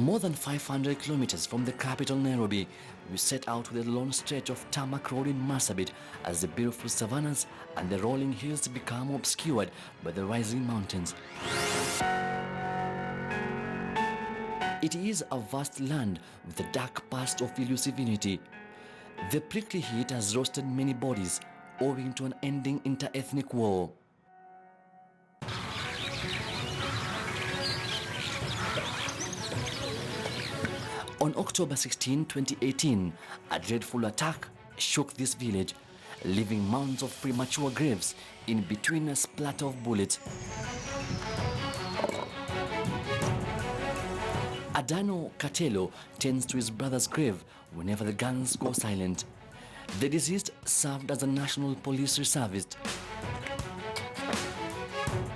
More than 500 kilometers from the capital Nairobi, we set out with a long stretch of tarmac road in Marsabit as the beautiful savannas and the rolling hills become obscured by the rising mountains. It is a vast land with a dark past of elusive unity. The prickly heat has roasted many bodies owing to an ending inter-ethnic war. On October 16, 2018, a dreadful attack shook this village, leaving mounds of premature graves in between a splatter of bullets. Adano Katelo tends to his brother's grave whenever the guns go silent. The deceased served as a national police reservist.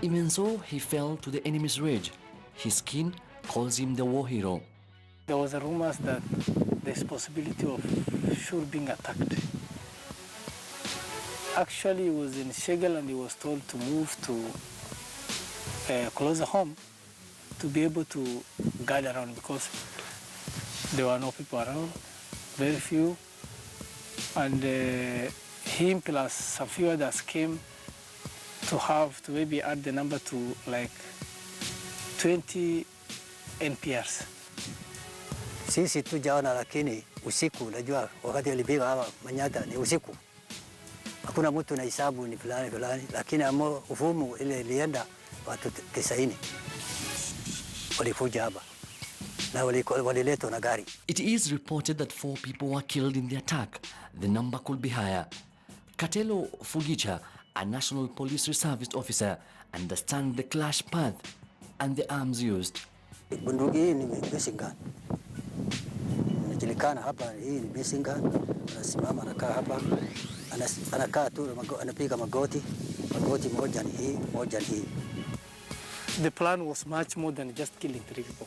Even so, he fell to the enemy's rage. His kin calls him the war hero. There was a rumors that there's possibility of sure being attacked. Actually, he was in Shegel and he was told to move to a closer home to be able to guide around because there were no people around, very few. And him plus some few others came to maybe add the number to like 20 NPRs. Sisi tujaona, lakini usiku unajua wakati alipiga hapa Manyata ni usiku. Hakuna mtu na hesabu ni fulani fulani, lakini ufumu ile ilienda watu 90 walikuja hapa na waliletwa na gari. It is reported that 4 people were killed in the attack. The number could be higher. Katelo Fugicha, a national police reservist officer, understands the clash path and the arms used. Bunduki hii ni Besingan. Inajulikana hapa, hii ni Besingan. Anasimama anakaa hapa. Anakaa tu anapiga magoti moja ni hii, moja ni hii. The plan was much more than just killing 3 people.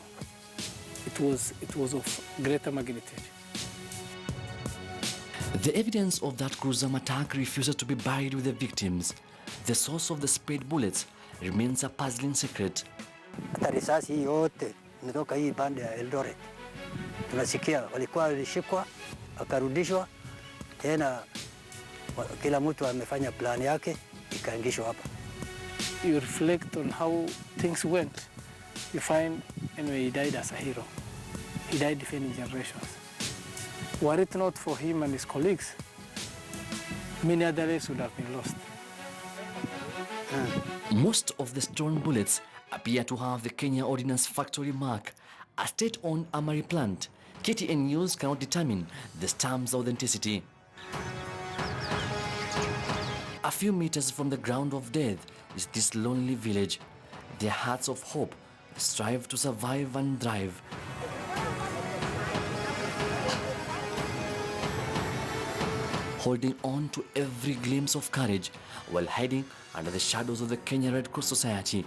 It was of greater magnitude. The evidence of that gruesome attack refuses to be buried with the victims. The source of the sprayed bullets remains a puzzling secret. Hata risasi hii yote inatoka hii pande ya Eldoret. Tunasikia walikuwa walishikwa, wakarudishwa tena, kila mtu amefanya plan yake ikaingishwa hapa. You reflect on how things went, you find anyway he died as a hero. He died defending generations. Were it not for him and his colleagues, many other lives would have been lost. Most of the stone bullets appear to have the Kenya Ordnance Factory mark, a state-owned armory plant. KTN News cannot determine the stamp's authenticity. A few meters from the ground of death is this lonely village. Their hearts of hope strive to survive and thrive. Holding on to every glimpse of courage while hiding under the shadows of the Kenya Red Cross Society.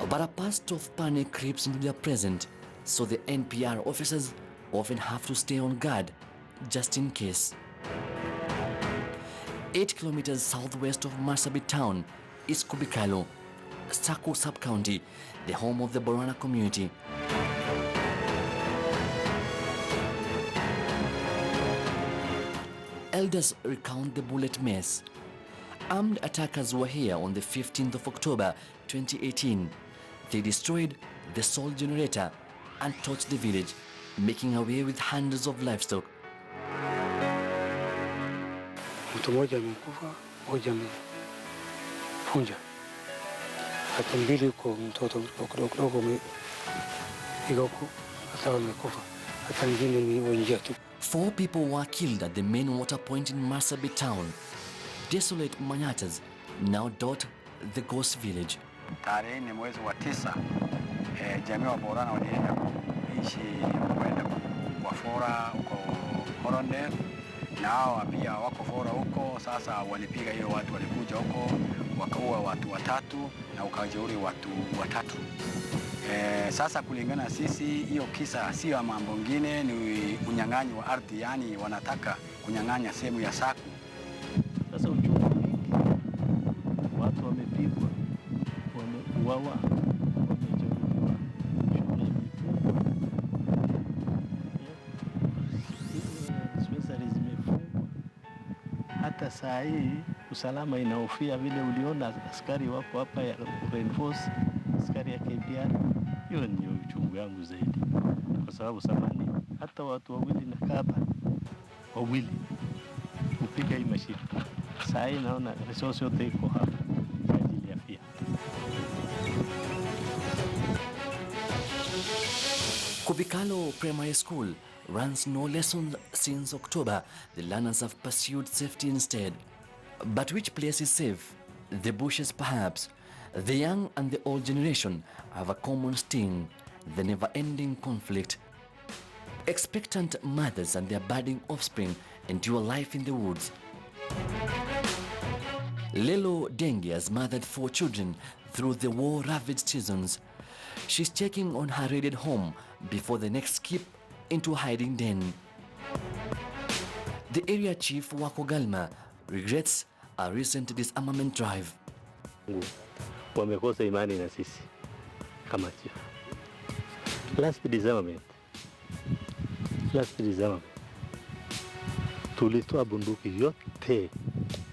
But a past of panic creeps into their present, so the NPR officers often have to stay on guard, just in case. 8 kilometers southwest of Marsabit town is Kubikailo, Sako sub-county, the home of the Borana community. Elders recount the bullet mess. Armed attackers were here on the 15th of October 2018. They destroyed the sole generator and torched the village, making away with hundreds of livestock. Mtu mmoja amekufa, mmoja amefunja. Hata mbili kwa mtoto kidogo igoko hata amekufa. Hata nyingine ni wengia tu. 4 people were killed at the main water point in Marsabit town. Desolate Manyatas now dot the ghost village. Tarehe ni mwezi wa 9, jamii wa Borana walienda kuishi kwenda kwa fora huko Horonde, na hao pia wako fora huko. Sasa walipiga hiyo watu, walikuja huko wakaua watu 3 na ukajeuri watu 3. Sasa kulingana sisi, hiyo kisa sio mambo mengine, ni unyang'anyi wa ardhi, yani wanataka kunyang'anya sehemu ya Saku. Sasa uchungu, watu wamepigwa. wameuawa, wamejeruhiwa, shule imefungwa, dispensary zimefungwa. Hata saa hii usalama inahofia, vile uliona askari wapo hapa ya reinforce, askari ya KPR. Hiyo ndio uchungu yangu zaidi, kwa sababu samani hata watu wawili na kaba wawili kupiga hii mashine. Saa hii naona resource yote iko hapa kwa ajili ya afya. Kubikalo Primary School runs no lessons since October. The learners have pursued safety instead. But which place is safe? The bushes perhaps. The young and the old generation have a common sting, the never-ending conflict. Expectant mothers and their budding offspring endure life in the woods. Lelo Dengue has mothered 4 children through the war-ravaged seasons. She's checking on her raided home before the next skip into a hiding den. The area chief Wako Galma regrets a recent disarmament drive. Wamekosa imani na sisi kama chief. Last disarmament tulitoa bunduki yote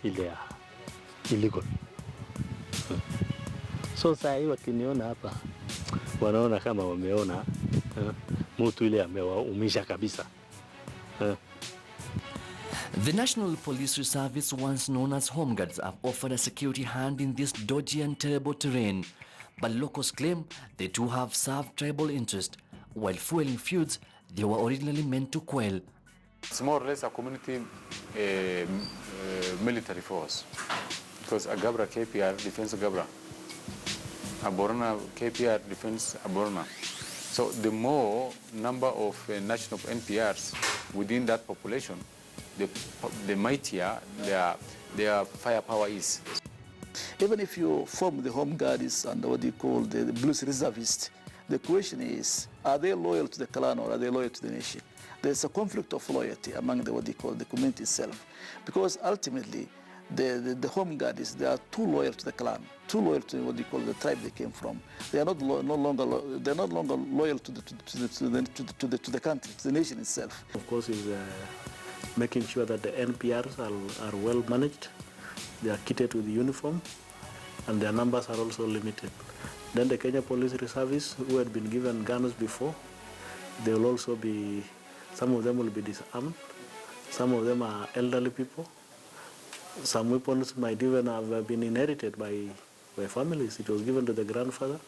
ile ya illegal. So saa hii wakiniona hapa wanaona kama wameona mtu ile amewaumisha kabisa. The National Police Service, once known as Home Guards, have offered a security hand in this dodgy and terrible terrain. But locals claim they too have served tribal interest, while fueling feuds they were originally meant to quell. It's more or less a community military force, because a Gabbra KPR defends a Gabbra, a Borana KPR defends a Borana. So the more number of national NPRs within that population, the mightier their firepower is. Even if you form the Home Guards and what you call the Blues Reservists, the question is, are they loyal to the clan or are they loyal to the nation? There's a conflict of loyalty among the what they call the community itself, because ultimately the Home Guards, they are too loyal to the clan, too loyal to what they call the tribe they came from. They are no longer loyal to the country, to the nation itself. Of course, is making sure that the NPRs are well managed, they are kitted with uniform, and their numbers are also limited. Then the Kenya Police Reservists, who had been given guns before, they will also be, some of them will be disarmed, some of them are elderly people, some weapons might even have been inherited by families. It was given to the grandfather,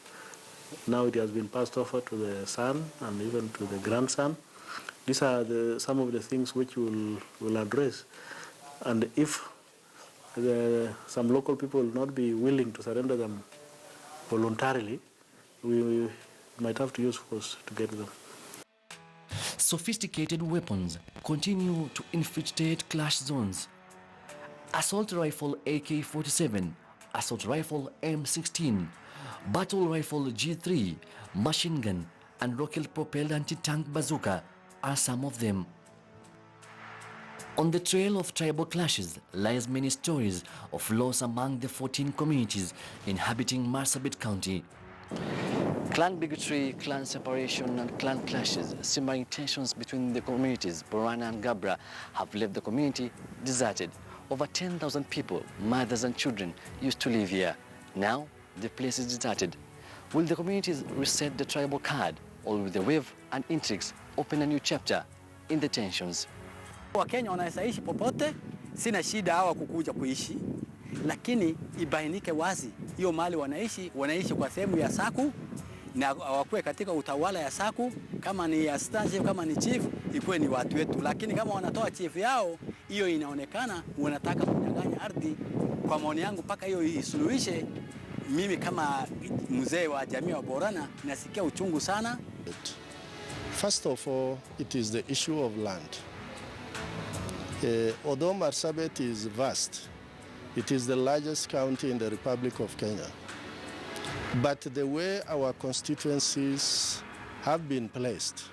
now it has been passed over to the son and even to the grandson. These are some of the things which we'll address. And if some local people will not be willing to surrender them voluntarily, we might have to use force to get them. Sophisticated weapons continue to infiltrate clash zones. Assault rifle AK-47, assault rifle M16, battle rifle G3, machine gun, and rocket-propelled anti-tank bazooka are some of them. On the trail of tribal clashes lies many stories of loss among the 14 communities inhabiting Marsabit County. Clan bigotry, clan separation, and clan clashes, simmering tensions between the communities, Borana and Gabbra, have left the community deserted. Over 10,000 people, mothers and children, used to live here. Now, the place is deserted. Will the communities reset the tribal card, or will the wave and intrigues open a new chapter in the tensions? Wakenya wanaweza ishi popote, sina shida hawa kukuja kuishi, lakini ibainike wazi hiyo mali wanaishi kwa sehemu ya Saku na wakuwe katika utawala ya Saku, kama ni assistant chief, kama ni chief, ikuwe ni watu wetu. Lakini kama wanatoa chief yao, hiyo inaonekana wanataka kunyang'anya ardhi. Kwa maoni yangu mpaka hiyo isuluhishe, mimi kama mzee wa jamii wa Borana nasikia uchungu sana. First of all, it is the issue of land. Although Marsabit is vast, it is the largest county in the Republic of Kenya. But the way our constituencies have been placed,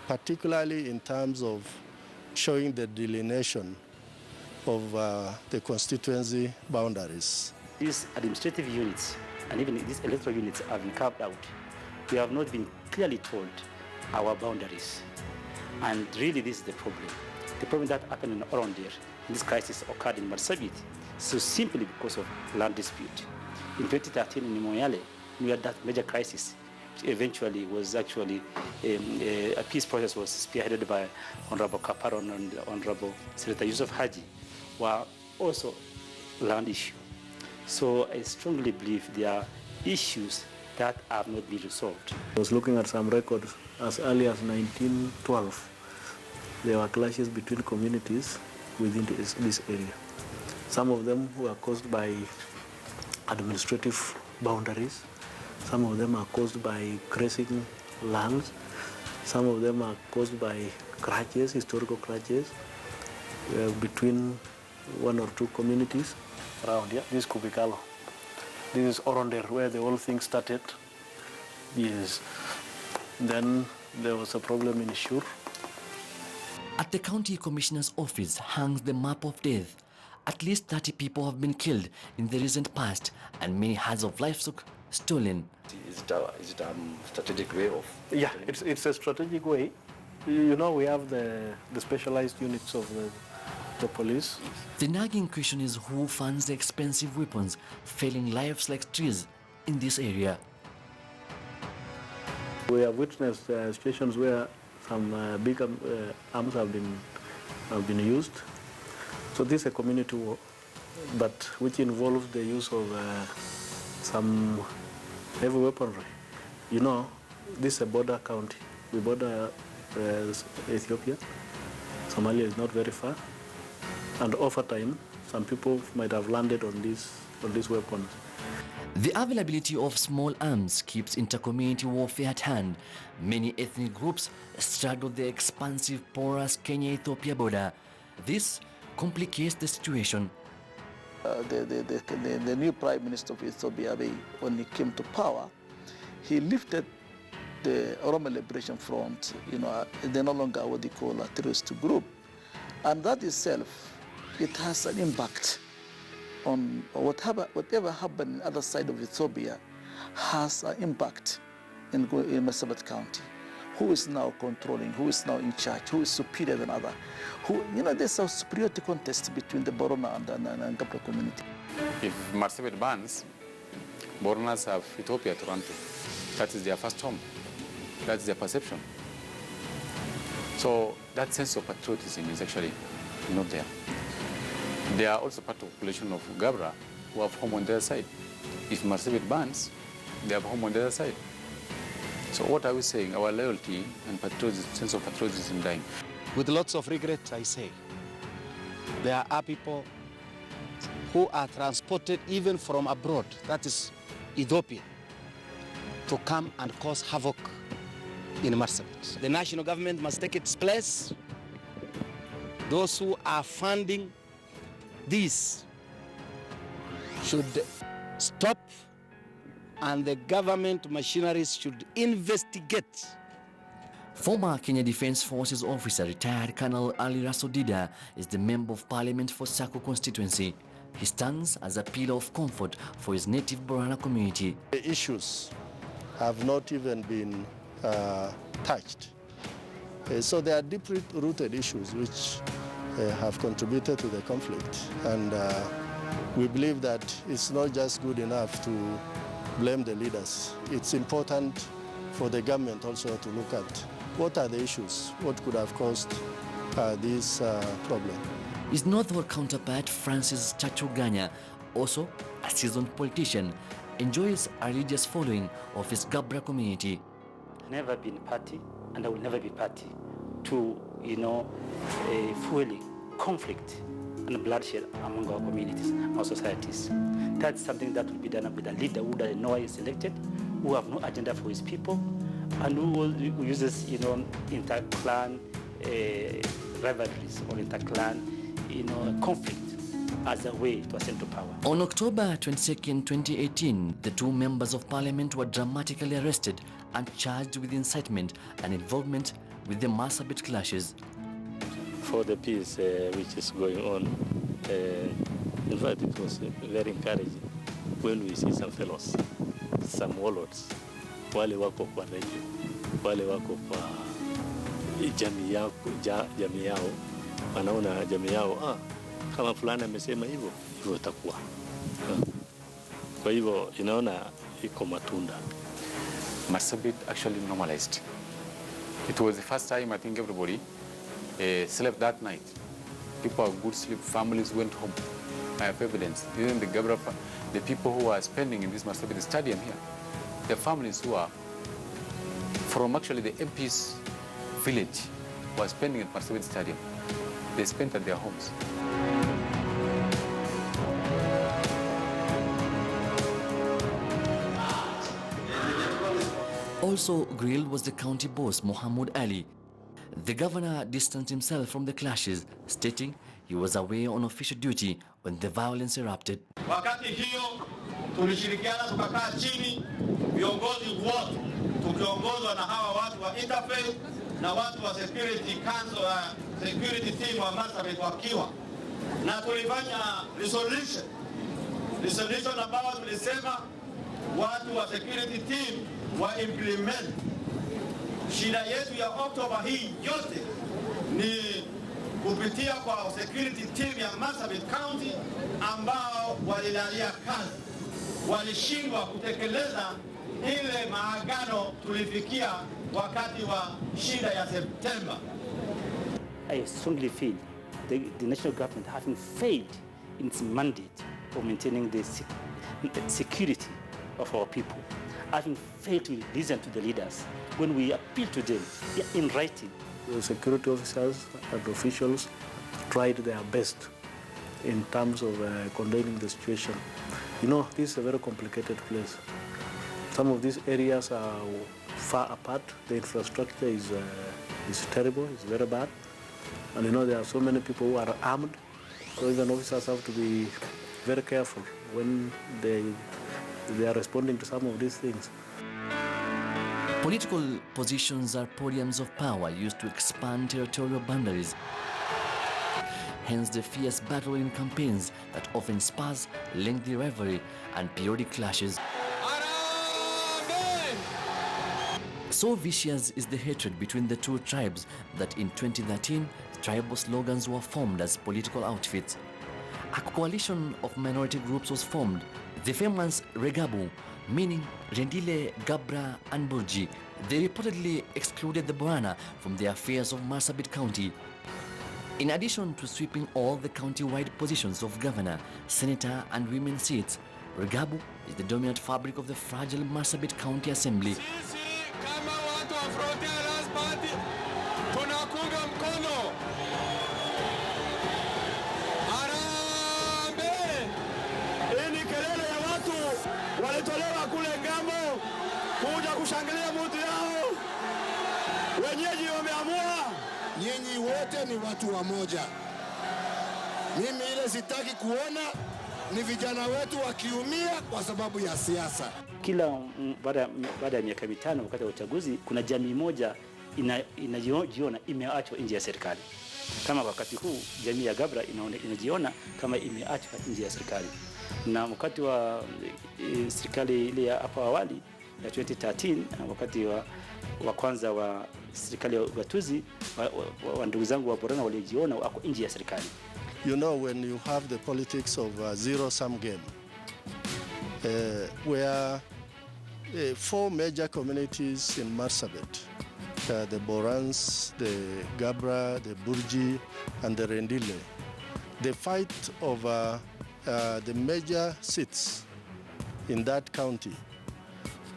particularly in terms of showing the delineation of the constituency boundaries. These administrative units and even these electoral units have been carved out, we have not been clearly told our boundaries. And really this is the problem. The problem that happened in Oronder, this crisis occurred in Marsabit, so simply because of land dispute. In 2013 in Moyale, we had that major crisis, which eventually was actually a peace process was spearheaded by Honorable Kaparon and Honorable Senator Yusuf Haji, were also land issue. So I strongly believe there are issues that have not been resolved. I was looking at some records as early as 1912. There were clashes between communities within this area. Some of them were caused by administrative boundaries. Some of them are caused by grazing lands. Some of them are caused by grudges, historical grudges, between one or two communities around here. This is Kubikalo. This is Oronder, where the whole thing started. Yes. Then there was a problem in Shur. At the county commissioner's office hangs the map of death. At least 30 people have been killed in the recent past and many herds of livestock stolen. Is it a strategic way of... Yeah, it's a strategic way. You know, we have the specialized units of the police. The nagging question is who funds the expensive weapons felling lives like trees in this area. We have witnessed situations where some big arms have been used. So this is a community war, but which involves the use of some heavy weaponry. You know, this is a border county. We border Ethiopia. Somalia is not very far. And over time, some people might have landed on these weapons. The availability of small arms keeps inter-community warfare at hand. Many ethnic groups straddle the expansive porous Kenya-Ethiopia border. This complicates the situation. The new Prime Minister of Ethiopia, when he came to power, he lifted the Oromo Liberation Front. You know, they're no longer what they call a terrorist group. And that itself, it has an impact on whatever happened in the other side of Ethiopia has an impact in Marsabit County. Who is now controlling, who is now in charge, who is superior than other? There's a superiority contest between the Borana and Gabbra community. If Marsabit bans, Boranas have Ethiopia to run to. That is their first home. That's their perception. So that sense of patriotism is actually not there. They are also part of the population of Gabbra who have home on their side. If Marsabit bans, they have home on their side. So what are we saying? Our loyalty and sense of patriotism dying. With lots of regret, I say, there are people who are transported even from abroad, that is Ethiopia, to come and cause havoc in Marsabit. The national government must take its place. Those who are funding this should stop, and the government machineries should investigate. Former Kenya Defence Forces officer retired Colonel Ali Rasodida is the Member of Parliament for Sako constituency. He stands as a pillar of comfort for his native Borana community. The issues have not even been touched. So there are deep-rooted issues which have contributed to the conflict. And we believe that it's not just good enough to blame the leaders. It's important for the government also to look at what are the issues, what could have caused this problem. His northward counterpart, Francis Chachuganya, also a seasoned politician, enjoys a religious following of his Gabbra community. Never been party, and I will never be party to, fueling conflict and bloodshed among our communities, our societies. That's something that will be done with a leader who doesn't know why he's elected, who have no agenda for his people, and who uses, inter-clan rivalries or inter-clan, conflict as a way to ascend to power. On October 22nd, 2018, the two members of parliament were dramatically arrested and charged with incitement and involvement with the Marsabit clashes. For the peace which is going on, in fact, it was very encouraging. when we see some fellows, some warlords, wale wako kwa radio, wale wako kwa jamii yao, wanaona jamii yao, kama fulani amesema hivyo itakuwa. Kwa hivyo inaona iko matunda. Marsabit actually normalized. It was the first time I think everybody slept that night. People had good sleep, families went home. I have evidence. Even the Gabbra, the people who are spending in this Marsabit stadium here, the families who are from actually the MP's village who are spending at Marsabit stadium, they spent at their homes. Also grilled was the county boss, Mohammed Ali. The governor distanced himself from the clashes, stating he was away on official duty when the violence erupted. Wakati hiyo tulishirikiana tukakaa chini viongozi wote tukiongozwa na hawa watu wa Interfaith na watu wa security council security team wa Marsabit wakiwa na tulifanya resolution ambayo tulisema watu wa security team wa implement. Shida yetu ya Oktoba hii yote ni kupitia kwa security team ya Marsabit County ambao walilalia kazi, walishindwa kutekeleza ile maagano tulifikia wakati wa shida ya September. I strongly feel the national government having failed in its mandate of maintaining the security of our people, having failed to listen to the leaders when we appeal to them in writing. The security officers and officials tried their best in terms of containing the situation. You know, this is a very complicated place. Some of these areas are far apart. The infrastructure is terrible, it's very bad. And you know, there are so many people who are armed, so even officers have to be very careful when they are responding to some of these things. Political positions are podiums of power used to expand territorial boundaries. Hence the fierce battle in campaigns that often spurs lengthy rivalry and periodic clashes. So vicious is the hatred between the two tribes that in 2013, tribal slogans were formed as political outfits. A coalition of minority groups was formed. The famous Regabu, meaning Rendile, Gabbra and Burji. They reportedly excluded the Borana from the affairs of Marsabit County. In addition to sweeping all the county-wide positions of governor, senator and women seats, Regabu is the dominant fabric of the fragile Marsabit County Assembly. Kama watu wa Frontier Alliance Party tunakunga mkono. Harambee! Hii ni kelele ya watu walitolewa kule ngambo kuja kushangilia mtu yao. Wenyeji wameamua. Nyinyi wote ni watu wa moja. Mimi ile sitaki kuona ni vijana wetu wakiumia kwa sababu ya siasa. Kila baada ya miaka mitano wakati wa uchaguzi kuna jamii moja inajiona imeachwa nje ya serikali. Kama wakati huu jamii ya Gabbra inajiona kama imeachwa nje ya serikali. Na wakati wa serikali ile ya hapo awali ya 2013 wakati wa kwanza wa serikali ya ugatuzi wa ndugu zangu wa Borana walijiona wako nje ya serikali. You know, when you have the politics of a zero-sum game, where 4 major communities in Marsabit, the Borans, the Gabbra, the Burji, and the Rendile, they fight over the major seats in that county.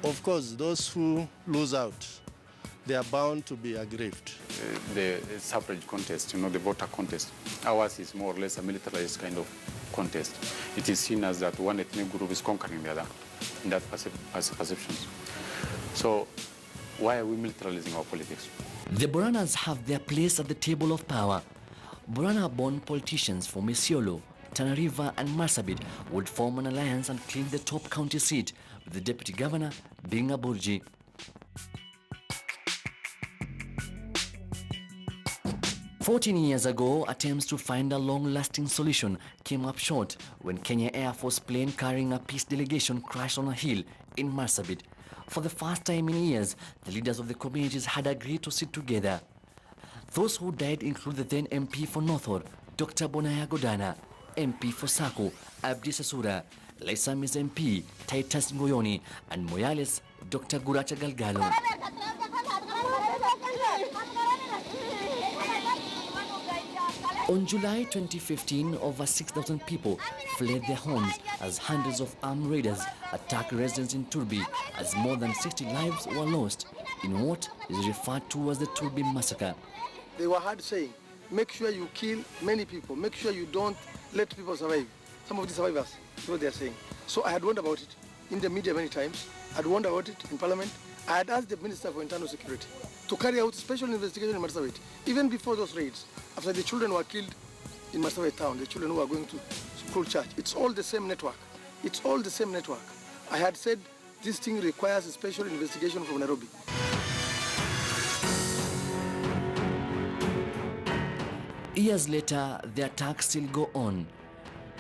Of course, those who lose out, they are bound to be aggrieved. The suffrage contest, the voter contest, ours is more or less a militarized kind of contest. It is seen as that one ethnic group is conquering the other in that perceptions. So why are we militarizing our politics? The Boranas have their place at the table of power. Borana-born politicians from Isiolo, Tana River and Marsabit would form an alliance and claim the top county seat, with the deputy governor being a Burji. 14 years ago, attempts to find a long-lasting solution came up short when Kenya Air Force plane carrying a peace delegation crashed on a hill in Marsabit. For the first time in years, the leaders of the communities had agreed to sit together. Those who died include the then MP for Northwood, Dr. Bonaya Godana, MP for Saku, Abdi Sasura, Laisamis MP, Titus Ngoyoni, and Moyales, Dr. Guracha Galgalo. On July 2015, over 6,000 people fled their homes as hundreds of armed raiders attacked residents in Turbi, as more than 60 lives were lost in what is referred to as the Turbi massacre. They were hard saying, make sure you kill many people, make sure you don't let people survive. Some of the survivors, that's what they are saying. So I had warned about it in the media many times. I had warned about it in Parliament. I had asked the Minister for Internal Security to carry out special investigation in Marsabit, even before those raids, after the children were killed in Marsabit town, the children who were going to school church. It's all the same network. It's all the same network. I had said this thing requires a special investigation from Nairobi. Years later, the attacks still go on.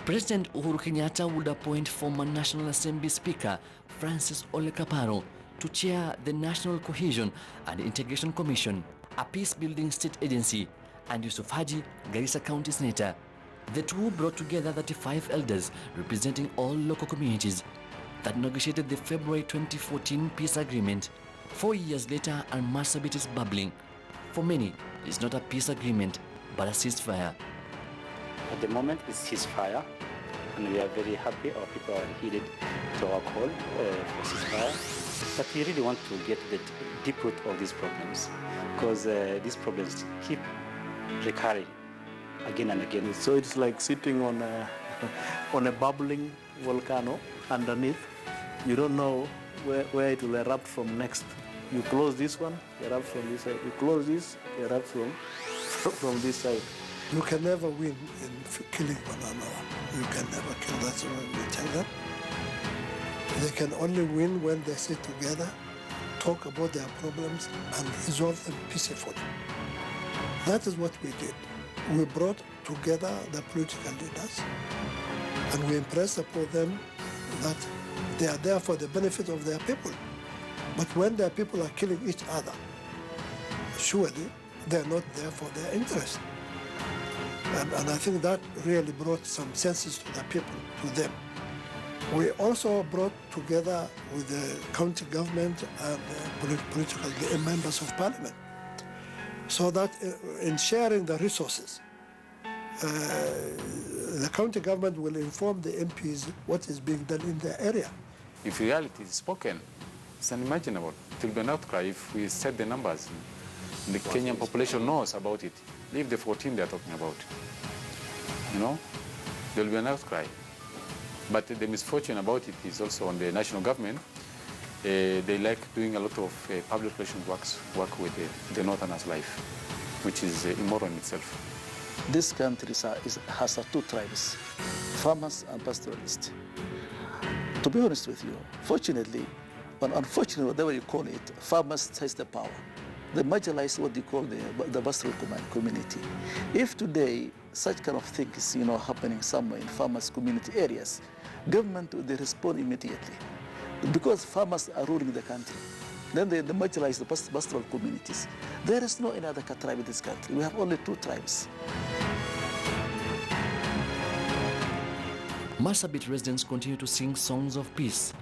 President Uhuru Kenyatta would appoint former National Assembly Speaker Francis Ole Kaparo to chair the National Cohesion and Integration Commission, a peace-building state agency, and Yusuf Haji, Garissa County Senator. The two brought together 35 elders representing all local communities that negotiated the February 2014 peace agreement. 4 years later, and Marsabit is bubbling. For many, it's not a peace agreement, but a ceasefire. At the moment, it's ceasefire, and we are very happy. Our people are heeded to our call for ceasefire. But we really want to get the deep root of these problems, because these problems keep recurring again and again. So it's like sitting on a bubbling volcano underneath. You don't know where it will erupt from next. You close this one, erupt from this side. You close this, erupt from this side. You can never win in killing one another. You can never kill. That's what we tell them. They can only win when they sit together, talk about their problems, and resolve them peacefully. That is what we did. We brought together the political leaders, and we impressed upon them that they are there for the benefit of their people. But when their people are killing each other, surely they're not there for their interest. And I think that really brought some senses to the people, to them. We also brought together with the county government and political members of parliament, so that in sharing the resources, the county government will inform the MPs what is being done in the area. If reality is spoken, it's unimaginable. It will be an outcry if we set the numbers. The Kenyan population knows about it. Leave the 14 they are talking about. You know, there will be an outcry. But the misfortune about it is also on the national government. They like doing a lot of public relations work with the Northerners' life, which is immoral in itself. This country has two tribes, farmers and pastoralists. To be honest with you, fortunately, but unfortunately, whatever you call it, farmers has the power. They marginalize what they call the pastoral community. If today such kind of thing is happening somewhere in farmers' community areas, government they respond immediately, because farmers are ruling the country. Then they marginalize the pastoral communities. There is no any other tribe in this country. We have only two tribes. Marsabit residents continue to sing songs of peace.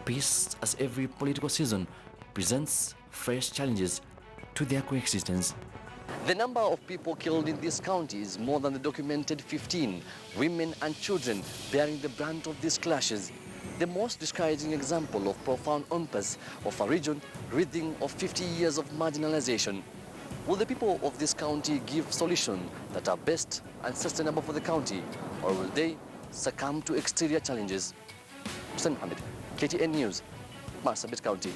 Peace, as every political season presents fresh challenges to their coexistence. The number of people killed in this county is more than the documented 15 women and children bearing the brunt of these clashes. The most discouraging example of profound impasse of a region writhing of 50 years of marginalization. Will the people of this county give solutions that are best and sustainable for the county, or will they succumb to exterior challenges? Hussein Hamid, KTN News, Marsabit County.